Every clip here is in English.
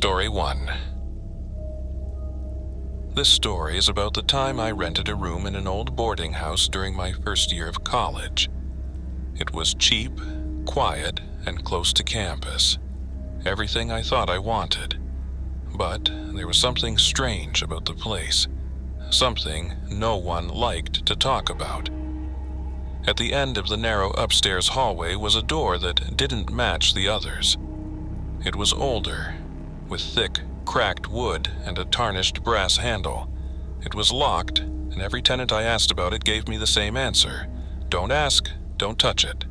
Story 1. This story is about the time I rented a room in an old boarding house during my first year of college. It was cheap, quiet, and close to campus. Everything I thought I wanted. But there was something strange about the place. Something no one liked to talk about. At the end of the narrow upstairs hallway was a door that didn't match the others. It was older, with thick, cracked wood and a tarnished brass handle. It was locked, and every tenant I asked about it gave me the same answer. Don't ask, don't touch it.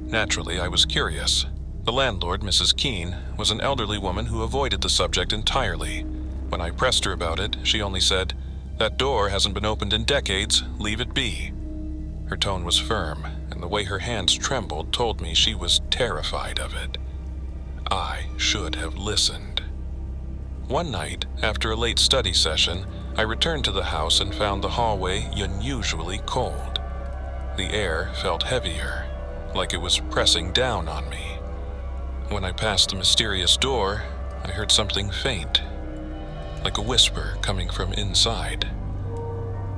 Naturally, I was curious. The landlord, Mrs. Keene, was an elderly woman who avoided the subject entirely. When I pressed her about it, she only said, "That door hasn't been opened in decades, leave it be." Her tone was firm, and the way her hands trembled told me she was terrified of it. I should have listened. One night, after a late study session, I returned to the house and found the hallway unusually cold. The air felt heavier, like it was pressing down on me. When I passed the mysterious door, I heard something faint, like a whisper coming from inside.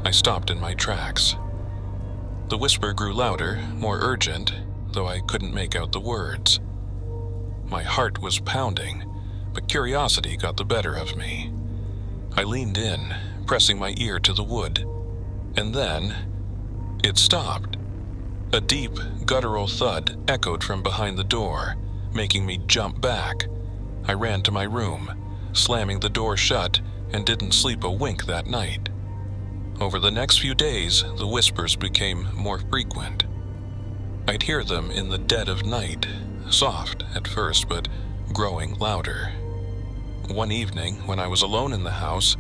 I stopped in my tracks. The whisper grew louder, more urgent, though I couldn't make out the words. My heart was pounding, but curiosity got the better of me. I leaned in, pressing my ear to the wood, and then it stopped. A deep, guttural thud echoed from behind the door, making me jump back. I ran to my room, slamming the door shut, and didn't sleep a wink that night. Over the next few days, the whispers became more frequent. I'd hear them in the dead of night, soft at first, but growing louder. One evening, when I was alone in the house,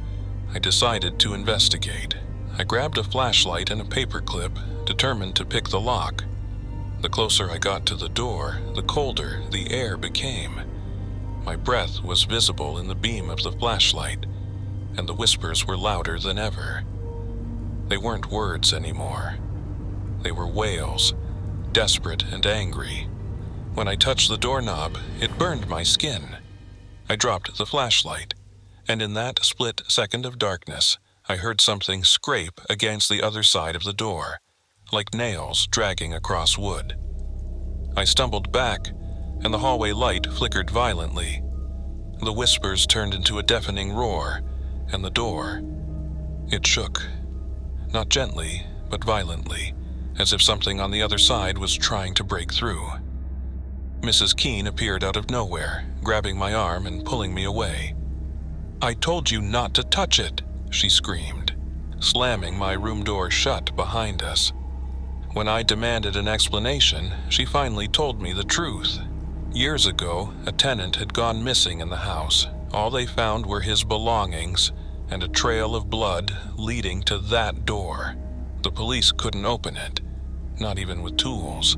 I decided to investigate. I grabbed a flashlight and a paperclip, determined to pick the lock. The closer I got to the door, the colder the air became. My breath was visible in the beam of the flashlight, and the whispers were louder than ever. They weren't words anymore. They were wails, desperate and angry. When I touched the doorknob, it burned my skin. I dropped the flashlight, and in that split second of darkness, I heard something scrape against the other side of the door, like nails dragging across wood. I stumbled back, and the hallway light flickered violently. The whispers turned into a deafening roar, and the door, it shook. Not gently, but violently, as if something on the other side was trying to break through. Mrs. Keene appeared out of nowhere, grabbing my arm and pulling me away. "I told you not to touch it," she screamed, slamming my room door shut behind us. When I demanded an explanation, she finally told me the truth. Years ago, a tenant had gone missing in the house. All they found were his belongings and a trail of blood leading to that door. The police couldn't open it, not even with tools.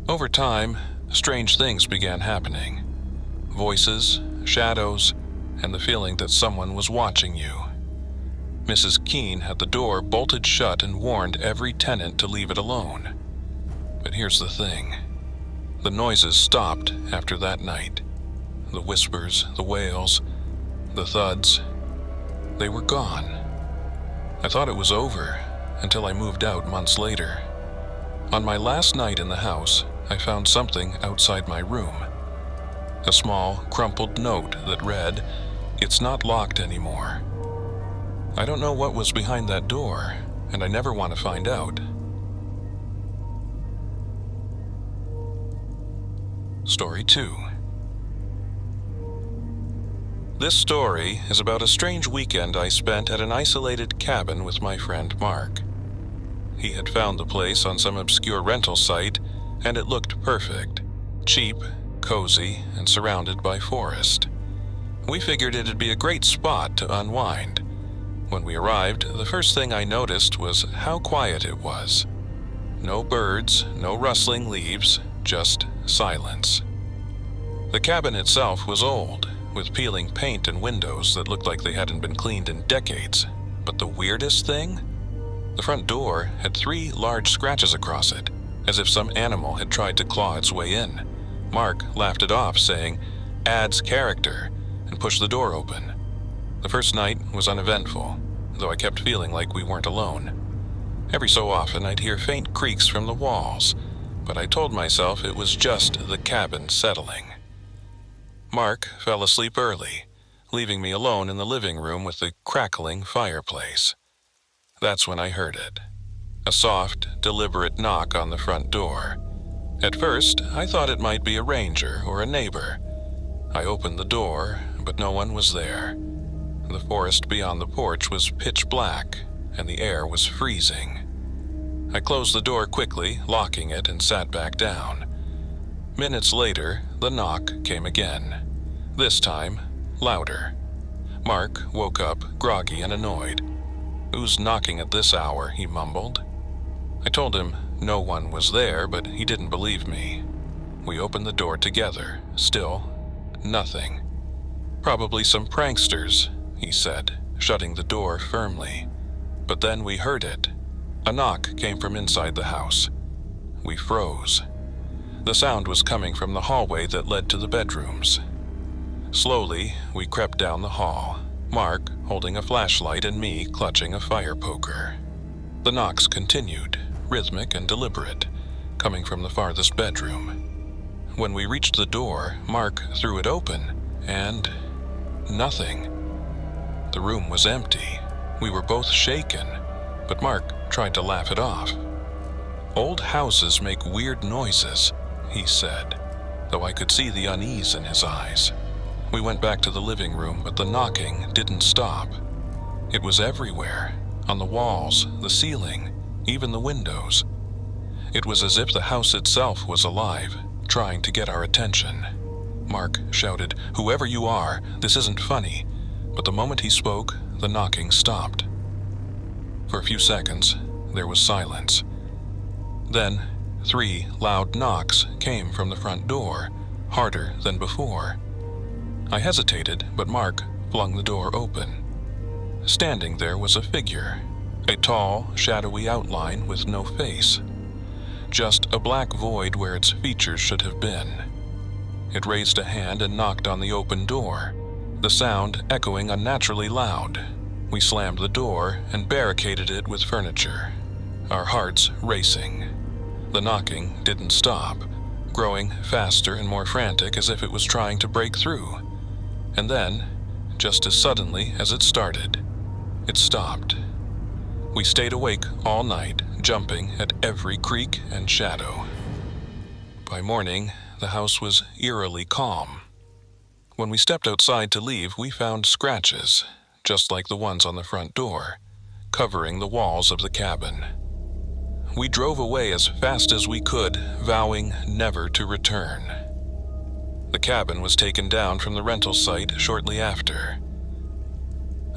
Over time, strange things began happening. Voices, shadows, and the feeling that someone was watching you. Mrs. Keene had the door bolted shut and warned every tenant to leave it alone. But here's the thing. The noises stopped after that night. The whispers, the wails, the thuds, they were gone. I thought it was over until I moved out months later. On my last night in the house, I found something outside my room. A small, crumpled note that read, "It's not locked anymore." I don't know what was behind that door, and I never want to find out. Story 2. This story is about a strange weekend I spent at an isolated cabin with my friend Mark. He had found the place on some obscure rental site, and it looked perfect. Cheap, cozy, and surrounded by forest. We figured it'd be a great spot to unwind. When we arrived, the first thing I noticed was how quiet it was. No birds, no rustling leaves, just silence. The cabin itself was old, with peeling paint and windows that looked like they hadn't been cleaned in decades. But the weirdest thing? The front door had 3 large scratches across it, as if some animal had tried to claw its way in. Mark laughed it off, saying, "Adds character," pushed the door open. The first night was uneventful, though I kept feeling like we weren't alone. Every so often I'd hear faint creaks from the walls, but I told myself it was just the cabin settling. Mark fell asleep early, leaving me alone in the living room with the crackling fireplace. That's when I heard it. A soft, deliberate knock on the front door. At first, I thought it might be a ranger or a neighbor. I opened the door, but no one was there. The forest beyond the porch was pitch black, and the air was freezing. I closed the door quickly, locking it, and sat back down. Minutes later, the knock came again. This time, louder. Mark woke up, groggy and annoyed. "Who's knocking at this hour?" he mumbled. I told him no one was there, but he didn't believe me. We opened the door together. Still, nothing. "Probably some pranksters," he said, shutting the door firmly. But then we heard it. A knock came from inside the house. We froze. The sound was coming from the hallway that led to the bedrooms. Slowly, we crept down the hall, Mark holding a flashlight and me clutching a fire poker. The knocks continued, rhythmic and deliberate, coming from the farthest bedroom. When we reached the door, Mark threw it open, and nothing. The room was empty. We were both shaken, but Mark tried to laugh it off. "Old houses make weird noises," he said, though I could see the unease in his eyes. We went back to the living room, but the knocking didn't stop. It was everywhere, on the walls, the ceiling, even the windows. It was as if the house itself was alive, trying to get our attention. Mark shouted, "Whoever you are, this isn't funny," but the moment he spoke, the knocking stopped. For a few seconds, there was silence. Then, 3 loud knocks came from the front door, harder than before. I hesitated, but Mark flung the door open. Standing there was a figure, a tall, shadowy outline with no face. Just a black void where its features should have been. It raised a hand and knocked on the open door, the sound echoing unnaturally loud. We slammed the door and barricaded it with furniture, our hearts racing. The knocking didn't stop, growing faster and more frantic as if it was trying to break through. And then, just as suddenly as it started, it stopped. We stayed awake all night, jumping at every creak and shadow. By morning, the house was eerily calm. When we stepped outside to leave, we found scratches, just like the ones on the front door, covering the walls of the cabin. We drove away as fast as we could, vowing never to return. The cabin was taken down from the rental site shortly after.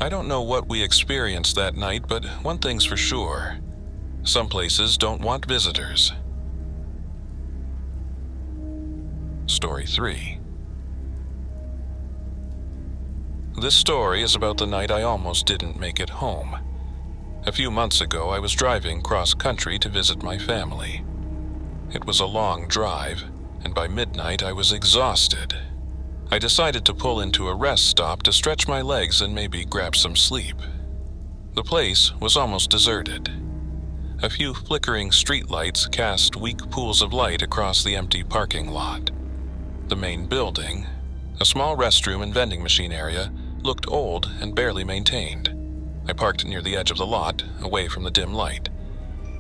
I don't know what we experienced that night, but one thing's for sure. Some places don't want visitors. Story 3. This story is about the night I almost didn't make it home. A few months ago, I was driving cross-country to visit my family. It was a long drive, and by midnight I was exhausted. I decided to pull into a rest stop to stretch my legs and maybe grab some sleep. The place was almost deserted. A few flickering streetlights cast weak pools of light across the empty parking lot. The main building, a small restroom and vending machine area, looked old and barely maintained. I parked near the edge of the lot, away from the dim light.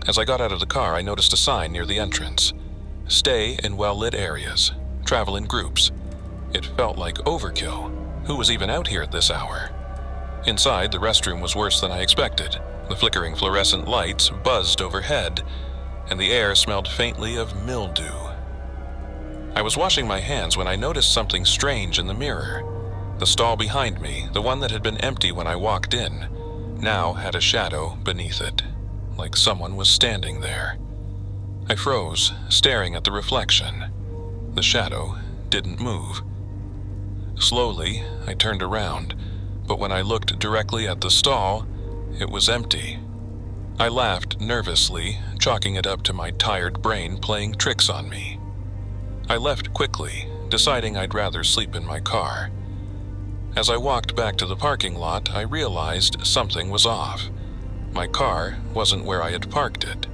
As I got out of the car, I noticed a sign near the entrance. "Stay in well-lit areas. Travel in groups." It felt like overkill. Who was even out here at this hour? Inside, the restroom was worse than I expected. The flickering fluorescent lights buzzed overhead, and the air smelled faintly of mildew. I was washing my hands when I noticed something strange in the mirror. The stall behind me, the one that had been empty when I walked in, now had a shadow beneath it, like someone was standing there. I froze, staring at the reflection. The shadow didn't move. Slowly, I turned around, but when I looked directly at the stall, it was empty. I laughed nervously, chalking it up to my tired brain playing tricks on me. I left quickly, deciding I'd rather sleep in my car. As I walked back to the parking lot, I realized something was off. My car wasn't where I had parked it.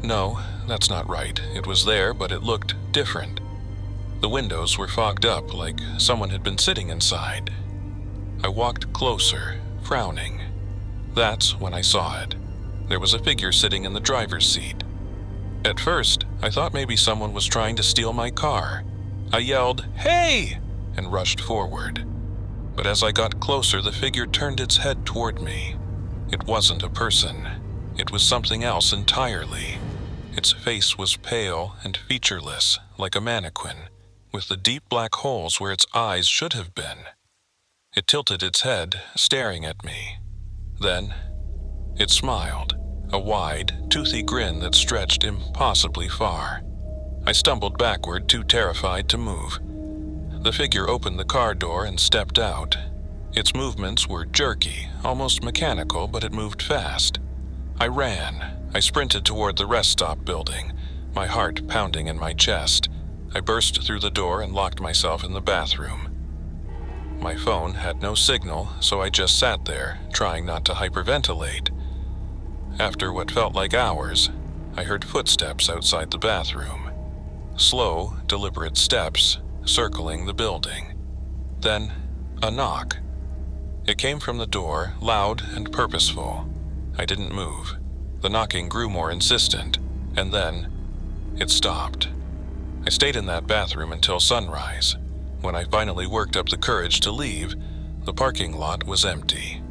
No, that's not right. It was there, but it looked different. The windows were fogged up like someone had been sitting inside. I walked closer, frowning. That's when I saw it. There was a figure sitting in the driver's seat. At first, I thought maybe someone was trying to steal my car. I yelled, "Hey!" and rushed forward. But as I got closer, the figure turned its head toward me. It wasn't a person. It was something else entirely. Its face was pale and featureless, like a mannequin, with the deep black holes where its eyes should have been. It tilted its head, staring at me. Then, it smiled, a wide, toothy grin that stretched impossibly far. I stumbled backward, too terrified to move. The figure opened the car door and stepped out. Its movements were jerky, almost mechanical, but it moved fast. I ran. I sprinted toward the rest stop building, my heart pounding in my chest. I burst through the door and locked myself in the bathroom. My phone had no signal, so I just sat there, trying not to hyperventilate. After what felt like hours, I heard footsteps outside the bathroom. Slow, deliberate steps, circling the building. Then, a knock. It came from the door, loud and purposeful. I didn't move. The knocking grew more insistent, and then it stopped. I stayed in that bathroom until sunrise. When I finally worked up the courage to leave, the parking lot was empty.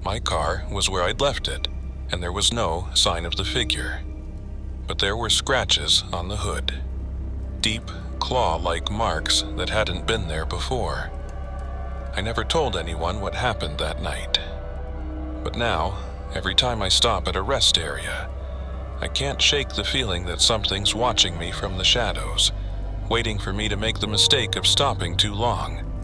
My car was where I'd left it, and there was no sign of the figure. But there were scratches on the hood. Deep, claw-like marks that hadn't been there before. I never told anyone what happened that night. But now, every time I stop at a rest area, I can't shake the feeling that something's watching me from the shadows, waiting for me to make the mistake of stopping too long.